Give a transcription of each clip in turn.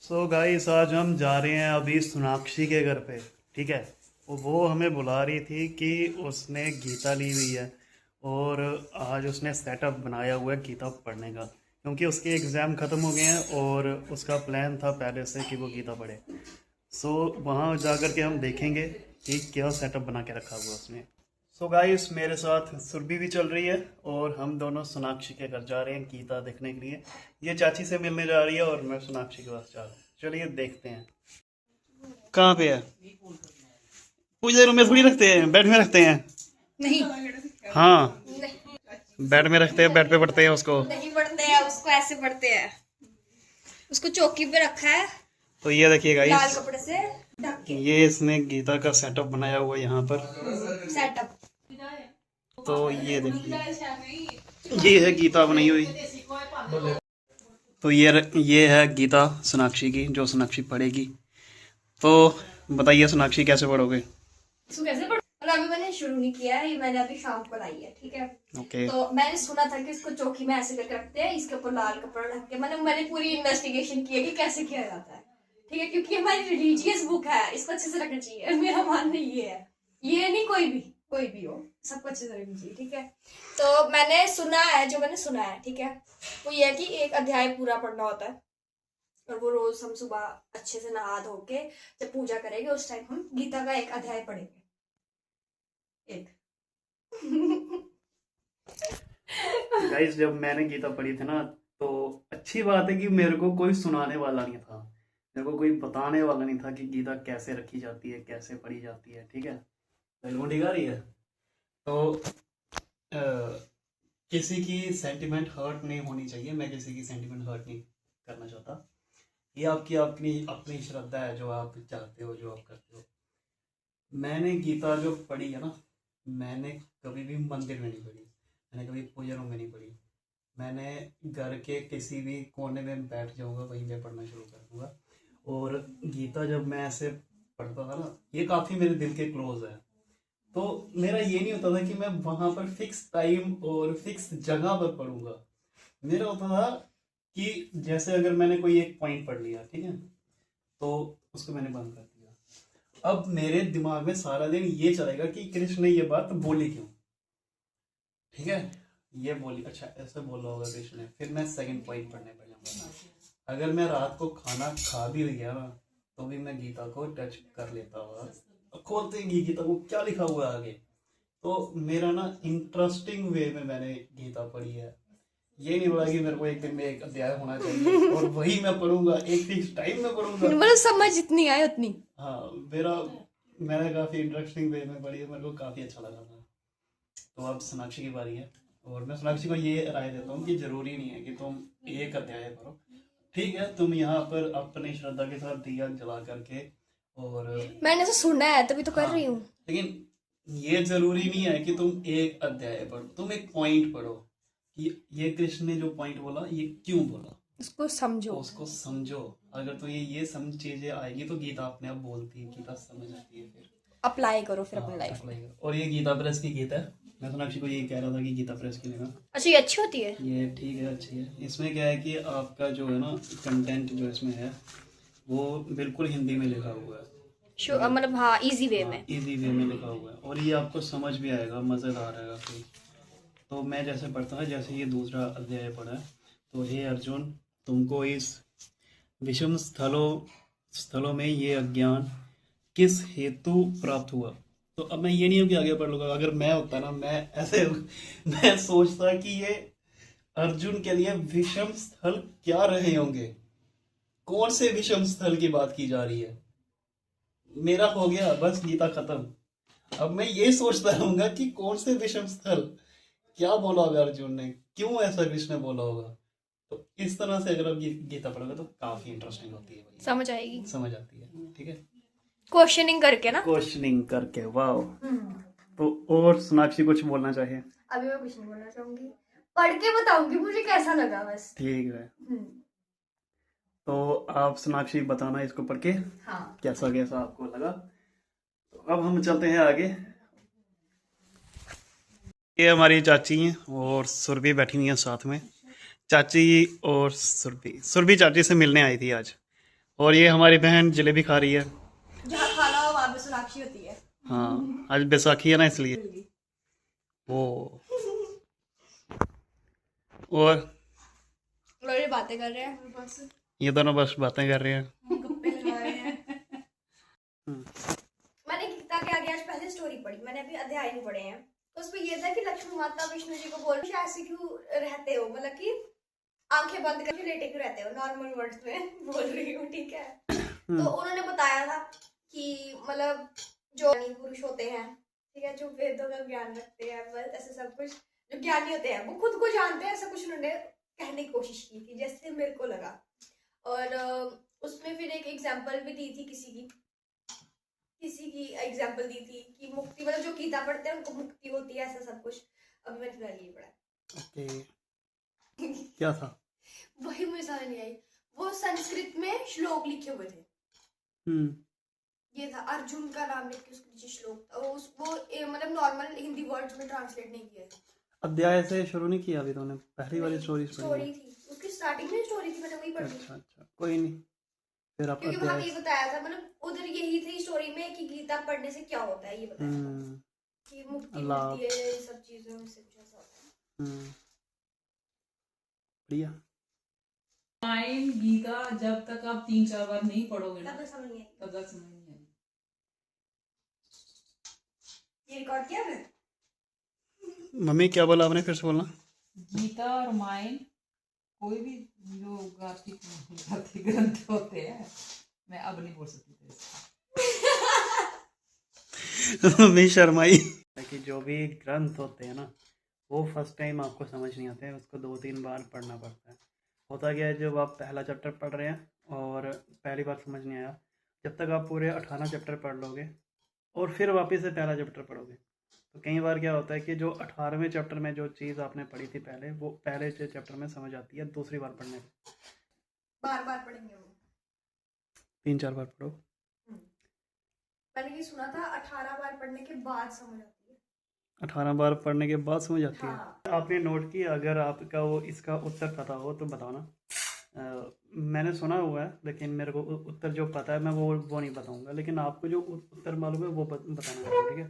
So guys आज हम जा रहे हैं अभी सोनाक्षी के घर पे। ठीक है। वो हमें बुला रही थी कि उसने गीता ली हुई है और आज उसने सेटअप बनाया हुआ है गीता पढ़ने का, क्योंकि उसके एग्ज़ाम ख़त्म हो गए हैं और उसका प्लान था पहले से कि वो गीता पढ़े। सो वहाँ जा कर के हम देखेंगे कि क्या सेटअप बना के रखा हुआ उसने। सो गाइस मेरे साथ सुरभि भी चल रही है और हम दोनों सोनाक्षी के घर जा रहे हैं गीता देखने के लिए। ये चाची से मिलने जा रही है और मैं सोनाक्षी के पास जा रहा हूँ। चलिए देखते हैं कहाँ पे है। पूजा रूम में थोड़ी रखते हैं, बेड में रखते हैं। नहीं हाँ, नहीं बेड में रखते हैं, बेड पे पढ़ते हैं उसको। नहीं पढ़ते हैं उसको, ऐसे पढ़ते हैं। उसको चौकी पे रखा है तो ये देखिए लाल गाइस, कपड़े से ढक के। ये इसने गीता का सेटअप बनाया हुआ है यहाँ पर। सेटअप तो ये देखिए, ये है गीता बनाई हुई। तो ये है गीता सोनाक्षी की, जो सोनाक्षी पढ़ेगी। तो बताइए सोनाक्षी कैसे पढ़ोगे। इसको कैसे पढ़, और अभी मैंने शुरू नहीं किया है, ये मैंने अभी शाम को लाई है। ठीक है। ओके। तो मैंने सुना था कि इसको चौकी में ऐसे करके रखते हैं, इसके ऊपर लाल कपड़ा ढक के। मैंने पूरी इन्वेस्टिगेशन की है कि कैसे किया जाता है। ठीक है, क्योंकि हमारी रिलीजियस बुक है, इसको अच्छे से रखना चाहिए। मेरा मानना ये है, ये नहीं कोई भी हो, सबको अच्छे से रखना चाहिए। ठीक है। तो मैंने सुना है, जो मैंने सुना है, ठीक है, वो ये है कि एक अध्याय पूरा पढ़ना होता है और वो रोज हम सुबह अच्छे से नहा धो के जब पूजा करेंगे उस टाइम हम गीता का एक अध्याय पढ़ेंगे। एक गाइस जब मैंने गीता पढ़ी थी ना, तो अच्छी बात है कि मेरे को कोई सुनाने वाला नहीं था, मेरे को कोई बताने वाला नहीं था कि गीता कैसे रखी जाती है, कैसे पढ़ी जाती है। ठीक है। बिल्कुल ठीक आ रही है। तो किसी की सेंटिमेंट हर्ट नहीं होनी चाहिए, मैं किसी की सेंटिमेंट हर्ट नहीं करना चाहता। ये आपकी अपनी अपनी श्रद्धा है, जो आप चाहते हो, जो आप करते हो। मैंने गीता जो पढ़ी है ना, मैंने कभी भी मंदिर में नहीं पढ़ी, मैंने कभी पूजा रूम में नहीं पढ़ी। मैंने घर के किसी भी कोने में बैठ जाऊंगा, वहीं पे पढ़ना शुरू कर दूंगा। और गीता जब मैं ऐसे पढ़ता था ना, ये काफ़ी मेरे दिल के क्लोज है। तो मेरा ये नहीं होता था कि मैं वहां पर फिक्स टाइम और फिक्स जगह पर पढ़ूंगा। मेरा होता था कि जैसे अगर मैंने कोई एक पॉइंट पढ़ लिया, ठीक है, तो उसको मैंने बंद कर दिया। अब मेरे दिमाग में सारा दिन ये चलेगा कि कृष्ण ने ये बात बोली क्यों। ठीक है। ये बोली, अच्छा ऐसे बोला होगा कृष्ण ने, फिर मैं सेकंड पॉइंट पढ़ने पड़ जाऊंगा। अगर मैं रात को खाना खा भी गया ना, तो भी मैं गीता को टच कर लेता हुआ, खोलते ही गीता को क्या लिखा हुआ है आगे। तो मेरा ना इंटरेस्टिंग वे में मैंने गीता पढ़ी है। ये नहीं बोला कि मेरे को एक दिन में एक अध्याय होना चाहिए और वही मैं पढ़ूंगा, एक फिक्स टाइम में पढ़ूंगा। मतलब समझ जितनी आए उतनी। हाँ, मेरा मैंने काफी इंटरेस्टिंग वे में पढ़ी है, मेरे को काफी अच्छा लगा था। तो अब सोनाक्षी की बारी है, और मैं सोनाक्षी को ये राय देता हूँ कि जरूरी नहीं है कि तुम एक अध्याय पढ़ो। ठीक है, तुम यहाँ पर अपनी श्रद्धा के साथ दिया जला करके, और मैंने तो सुना है तभी तो कर हाँ, रही हूँ। लेकिन ये जरूरी नहीं है कि तुम एक अध्याय पढ़ो, तुम एक पॉइंट पढ़ो कि ये कृष्ण ने जो पॉइंट बोला ये क्यों बोला, उसको समझो। तो उसको समझो। अगर तो ये समझ चीजें आएगी तो गीता अपने आप बोलती है, गीता समझ आती है फिर। अप्लाई करो फिर हाँ, अपनी लाइफ अप्लाई में। करो। और ये गीता प्रेस की गीता है, मैं सोनाक्षी को यही कह रहा था कि गीता प्रेस की लेना। अच्छा, ये अच्छी होती है। ये ठीक है, अच्छी है। इसमें क्या है कि आपका जो है ना कंटेंट जो इसमें है, वो बिल्कुल हिंदी में लिखा हुआ है। मतलब हाँ, इजी वे हाँ, में। इजी वे में लिखा हुआ है और ये आपको समझ भी आएगा, मज़ेदार आएगा फिर। तो मैं जैसे पढ़ता हूँ, जैसे ये दूसरा अध्याय पढ़ा है, तो हे अर्जुन, तुमको इस विषम स्थलों में ये अज्ञान किस हेतु प्राप्त हुआ। तो अब मैं ये नहीं हूँ कि आगे पढ़ लूंगा। अगर मैं होता ना, मैं ऐसे मैं सोचता कि ये अर्जुन के लिए विषम स्थल क्या रहे होंगे, कौन से विषम स्थल की बात की जा रही है। मेरा हो गया बस, गीता खत्म। अब मैं ये सोचता रहूंगा कि कौन से विषम स्थल, क्या बोला होगा अर्जुन ने, क्यों ऐसा कृष्ण ने बोला होगा। तो इस तरह से अगर आप गीता पढ़ोगे तो काफी इंटरेस्टिंग होती है भाई, समझ आएगी समझ आती है। ठीक है, क्वेश्चनिंग करके ना। क्वेश्चनिंग करके। वाह। तो और सोनाक्षी कुछ बोलना चाहे। अभी मैं कुछ नहीं बोलना चाहूंगी, पढ़ के बताऊंगी मुझे कैसा लगा बस। ठीक है, तो आप सोनाक्षी बताना इसको पढ़ के हाँ। कैसा कैसा आपको लगा। तो अब हम चलते हैं आगे। ये हमारी चाची हैं और सुरभि बैठी हुई है साथ में। चाची और सुरभि, सुरभि चाची से मिलने आई थी आज। और ये हमारी बहन जलेबी खा रही है। जहाँ खाना हो वहाँ पे सोनाक्षी होती है। हाँ, आज बैसाखी है ना इसलिए। ओ, और ये बातें कर रहे हैं बस, ये दोनों बस बातें कर रहे हैं। गप्पे लगा रहे हैं। हम्म, मैंने गीता के आगे आज पहले स्टोरी पढ़ी, मैंने अभी अध्याय नहीं पढ़े हैं। तो उसमें ये था कि लक्ष्मी माता विष्णु जी को बोल रही ऐसे क्यों रहते हो, मतलब कि आंखें बंद करके लेटे क्यों रहते हो, नॉर्मल वर्ड्स में बोल रही हूँ, ठीक है। तो उन्होंने बताया था कि मतलब जो पुरुष होते हैं, ठीक है, जो वेदों का ज्ञान रखते हैं, बस ऐसे सब कुछ, जो ज्ञानी होते हैं वो खुद को जानते हैं, ऐसा कुछ उन्होंने कहने की कोशिश की थी, जैसे मेरे को लगा। और उसमें फिर एक एग्जांपल भी दी थी, किसी की एग्जांपल दी थी कि मुक्ति, मतलब जो गीता पढ़ते हैं उनको मुक्ति होती है, ऐसा सब कुछ। अभी मैंने फिलहाल यही पढ़ा। ओके, क्या था? वही मुझे समझ नहीं आई। वो संस्कृत में श्लोक लिखे हुए थे। ये था अर्जुन का नाम लिख के उसके नीचे श्लोक था। मतलब नॉर्मल हिंदी वर्ड्स में ट्रांसलेट नहीं किया है। अध्याय से शुरू नहीं किया अभी तूने? पहली वाली स्टोरी स्टोरी थी उसकी, स्टार्टिंग में स्टोरी थी, मैंने वही पढ़ी। अच्छा, कोई नहीं, फिर आप क्योंकि वहां ये बताया था, मतलब उधर यही थी स्टोरी में कि गीता पढ़ने से क्या होता है, ये बताया था कि मुक्ति मिलती है, ये सब चीजों से कुछ ऐसा होता है। बढ़िया। रामायण गीता जब तक आप 3-4 बार नहीं पढ़ोगे ना, तब तक समझ नहीं आएगी। तब तक समझ नहीं आएगी। ये रिकॉर्ड किया मैं? मम्मी क्या बोला आपने, फिर से बोलना। गीता और रामायण कोई भी जो गार्थिक ग्रंथ होते हैं, मैं अब नहीं बोल सकती थे। मम्मी शर्माई कि जो भी ग्रंथ होते हैं ना, वो फर्स्ट टाइम आपको समझ नहीं आते हैं, उसको 2-3 बार पढ़ना पड़ता है। होता क्या है, जब आप पहला चैप्टर पढ़ रहे हैं और पहली बार समझ नहीं आया, जब तक आप पूरे 18 चैप्टर पढ़ लोगे और फिर वापस से पहला चैप्टर पढ़ोगे, तो कई बार क्या होता है कि जो 18वें चैप्टर में जो चीज़ आपने पढ़ी थी पहले, वो पहले से चैप्टर में समझ आती है दूसरी बार पढ़ने में। बार बार पढ़ेंगे वो, 3-4 बार पढ़ो। मैंने ये सुना था 18 बार पढ़ने के बाद समझ आती है। 18 बार पढ़ने के बाद समझ आती है। हाँ। आपने नोट किया? अगर आपका वो इसका उत्तर पता हो तो बताना। मैंने सुना हुआ है, लेकिन मेरे को उत्तर जो पता है मैं वो नहीं बताऊंगा, लेकिन आपको जो उत्तर मालूम है वो बताना है, ठीक है।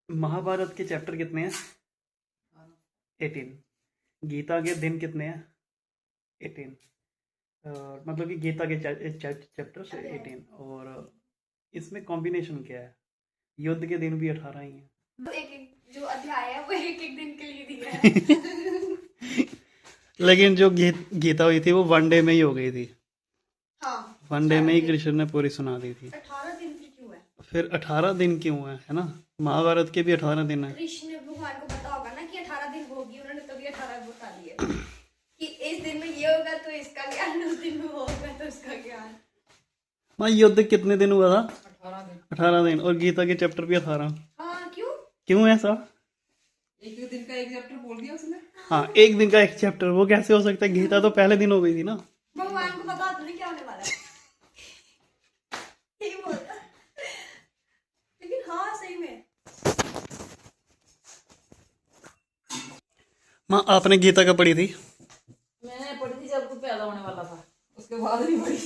महाभारत के चैप्टर कितने हैं? 18। गीता के दिन कितने हैं? 18। मतलब कि गीता के चैप्टर 18। और इसमें कॉम्बिनेशन क्या है? युद्ध के दिन भी 18 ही हैं। तो एक जो अध्याय है वो एक दिन के लिए दिया है। लेकिन जो गीता हुई थी वो 1 डे में ही हो गई थी। हाँ, 1 डे में ही कृष्ण ने पूरी सुना दी थी। 18 दिन फिर क्यों है? फिर 18 दिन क्यों है ना? महाभारत के भी 18 दिन है। कृष्ण भगवान को पता होगा ना कि 18 दिन होगी, उन्होंने तभी 18 बता दिए कि इस दिन में ये होगा तो इसका ज्ञान, उस दिन में वो होगा तो उसका ज्ञान। माँ, युद्ध कितने दिन हुआ था? 18 दिन। 18 दिन। और गीता के चैप्टर भी 18। हाँ, क्यों ऐसा? एक दिन का एक चैप्टर बोल दिया उसने। हाँ, एक दिन का एक चैप्टर, वो कैसे हो सकता है? गीता तो पहले दिन हो गई थी ना। भगवान को पता तो नहीं क्या होने वाला है। यही बोल रहा। लेकिन हाँ, सही में माँ, आपने गीता का पढ़ी थी? मैंने पढ़ी थी जब तू पैदा होने वाला था, उसके बाद नहीं पढ़ी।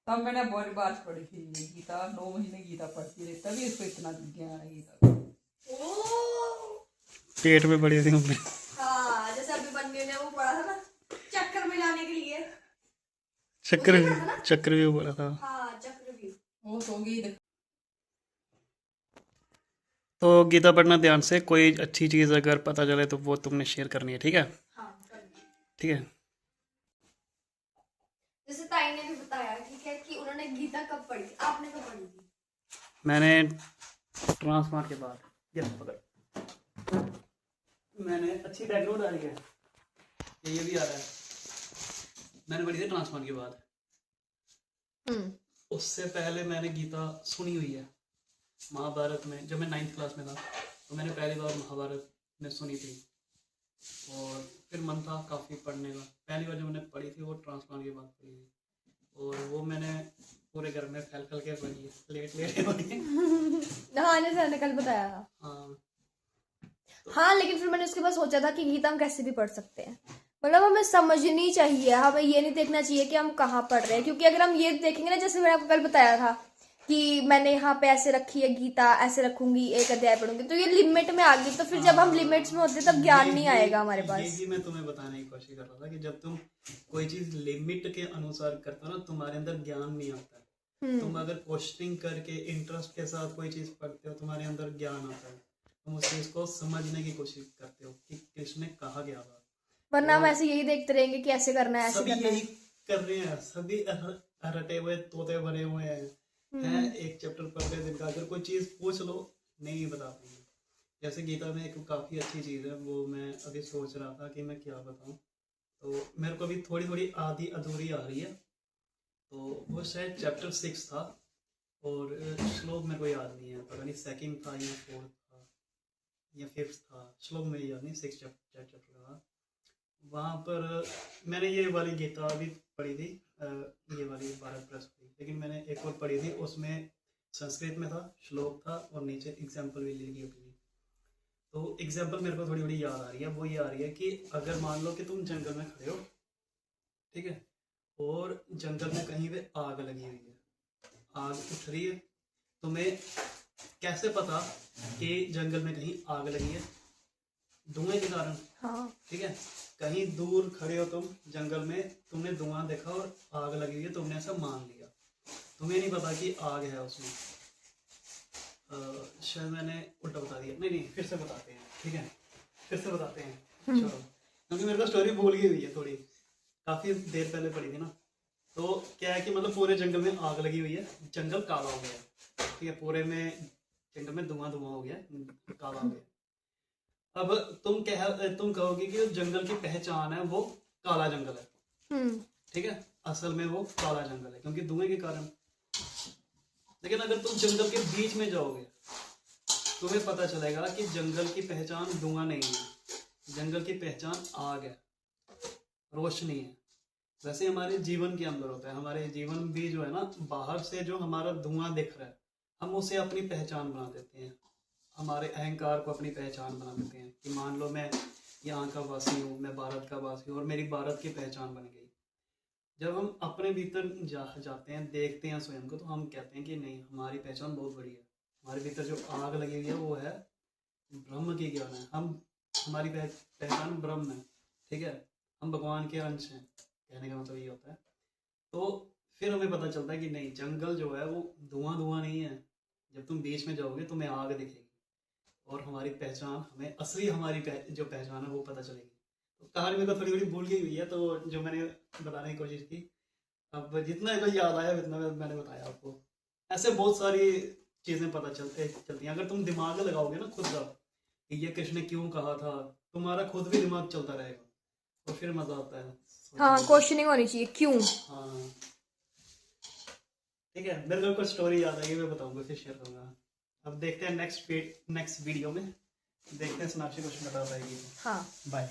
तब मैंने बहुत बार पढ़ी थी गीता। 9 महीने गीता पढ़ती रही, तभी इसको इतना ज्ञान है गीता का। पेट में पढ़ी थी मम्मी। हाँ, जैसे अभी बनने ने वो पढ़ा था ना, चक्कर में जाने के लिए। चक्रव्यूह बोला था। हाँ, चक्रव्यूह। वो सो गई। तो गीता पढ़ना ध्यान से, कोई अच्छी चीज़ अगर पता चले तो वो तुमने शेयर करनी है, ठीक है? हाँ, करनी। ठीक है। जैसे ताई ने भी बताया, ठीक है, कि उन्होंने गीता कब पढ़ी थी, आपने कब पढ़ी थी? मैंने ट्रांसप्लांट के बाद, पकड़, मैंने अच्छी बैकग्राउंड आ रही है, ये भी आ रहा है। मैंने पढ़ी थी ट्रांसप्लांट के बाद। उससे पहले मैंने गीता सुनी हुई है। महाभारत में जब मैं 9th क्लास में था तो मैंने पहली बार महाभारत में सुनी थी, और फिर मन था काफ़ी पढ़ने का। पहली बार जब मैंने पढ़ी थी वो ट्रांसप्लांट के बाद पढ़ी थी, और वो मैंने पूरे घर में फैल के पढ़ी है, लेट पढ़ी। हाँ, जैसे मैंने कल बताया था। हाँ, हाँ, लेकिन फिर मैंने उसके बाद सोचा था कि गीता हम कैसे भी पढ़ सकते हैं, मतलब हमें समझनी चाहिए, हमें ये नहीं देखना चाहिए कि हम कहाँ पढ़ रहे हैं, क्योंकि अगर हम ये देखेंगे ना, जैसे मैंने आपको कल बताया था कि मैंने यहाँ पे ऐसे रखी है गीता, ऐसे रखूंगी, एक अध्याय पढ़ूंगी, तो ये लिमिट में आ गई, तो फिर जब हम लिमिट्स में होते तब ज्ञान नहीं आएगा हमारे पास। यही मैं तुम्हें बताने की कोशिश कर रहा था कि जब तुम कोई चीज लिमिट के अनुसार करते हो ना, तुम्हारे अंदर ज्ञान नहीं आता है। तुम अगर क्वेश्चनिंग करके इंटरेस्ट के साथ कोई चीज पढ़ते हो, तुम्हारे अंदर ज्ञान आता है, तुम उस चीज को समझने की कोशिश करते हो कि कृष्ण ने कहा गया था। वरना हम ऐसे यही देखते रहेंगे कि ऐसे करना है, ऐसे सभी करना यही है। कर रहे हैं, सभी रटे हुए तोते बने हुए हैं। एक चैप्टर पढ़ते दिन का, अगर कोई चीज पूछ लो नहीं बता पाएंगे। जैसे गीता में एक काफी अच्छी चीज है, वो मैं अभी सोच रहा था कि मैं क्या बताऊं, तो मेरे को अभी थोड़ी थोड़ी आधी अधूरी आ रही है। तो वो शायद चैप्टर 6 था, और श्लोक मेरे को याद नहीं है, पता नहीं सेकंड था या फोर्थ था या फिफ्थ था, श्लोक में याद नहीं, 6 चैप्टर का। वहाँ पर मैंने ये वाली गीता अभी पढ़ी थी, ये वाली भारत प्रेस की, लेकिन मैंने एक और पढ़ी थी, उसमें संस्कृत में था, श्लोक था और नीचे एग्जाम्पल भी लिखी हुई थी। तो एग्जाम्पल मेरे को थोड़ी थोड़ी याद आ रही है, वो ये आ रही है कि अगर मान लो कि तुम जंगल में खड़े हो, ठीक है, और जंगल में कहीं पे आग लगी हुई है, आग उठ रही है, तुम्हें कैसे पता कि जंगल में कहीं आग लगी है? धुएं के कारण। हाँ। ठीक है, कहीं दूर खड़े हो तुम जंगल में, तुमने धुआं देखा और आग लगी हुई है, तुमने ऐसा मान लिया, तुम्हें नहीं पता कि आग है उसमें। शायद मैंने उल्टा बता दिया, नहीं नहीं, फिर से बताते हैं, ठीक है, फिर से बताते हैं, चलो, क्योंकि मेरे को स्टोरी भूल गई हुई है थोड़ी, काफी देर पहले पढ़ी थी ना। तो क्या है कि मतलब पूरे जंगल में आग लगी हुई है, जंगल काला हो गया, ठीक है, पूरे में जंगल में धुआं धुआं हो गया, काला हो गया। अब तुम कहोगे कि जंगल की पहचान है वो काला जंगल है, ठीक है, असल में वो काला जंगल है क्योंकि धुएं के कारण। लेकिन अगर तुम जंगल के बीच में जाओगे, तुम्हें पता चलेगा कि जंगल की पहचान धुआं नहीं है, जंगल की पहचान आग है, रोशनी है। वैसे हमारे जीवन के अंदर होता है, हमारे जीवन भी जो है ना, बाहर से जो हमारा धुआं दिख रहा है, हम उसे अपनी पहचान बना देते हैं, हमारे अहंकार को अपनी पहचान बना देते हैं कि मान लो मैं यहाँ का वासी हूँ, मैं भारत का वासी हूँ और मेरी भारत की पहचान बन गई। जब हम अपने भीतर जाते हैं, देखते हैं स्वयं को, तो हम कहते हैं कि नहीं, हमारी पहचान बहुत बड़ी है, हमारे भीतर जो आग लगी हुई है वो है ब्रह्म की ज्ञान है, हमारी पहचान ब्रह्म है, ठीक है, हम भगवान के अंश हैं, कहने का मतलब ये होता है। तो फिर हमें पता चलता है कि नहीं, जंगल जो है वो धुआं धुआं नहीं है, जब तुम बीच में जाओगे तुम्हें आग दिखेगी और हमारी पहचान, हमें असली हमारी जो पहचान है वो पता चलेगी। तो कहानी मेरे को थोड़ी थोड़ी भूल गई हुई है, तो जो मैंने बताने की कोशिश की, अब जितना मेरे को याद आया उतना मैंने बताया आपको। ऐसे बहुत सारी चीज़ें पता चलती हैं अगर तुम दिमाग लगाओगे ना खुद का, कि ये कृष्ण ने क्यों कहा था, तुम्हारा खुद भी दिमाग चलता रहेगा और फिर मजा आता है। हाँ, क्वेश्चनिंग होनी चाहिए, क्यों। हाँ, ठीक है, मेरे को कुछ स्टोरी याद आई, मैं बताऊंगा, फिर शेयर करूंगा। अब देखते हैं नेक्स्ट वीडियो में, देखते हैं सोनाक्षी कुछ बता पाएगी। हाँ, बाय।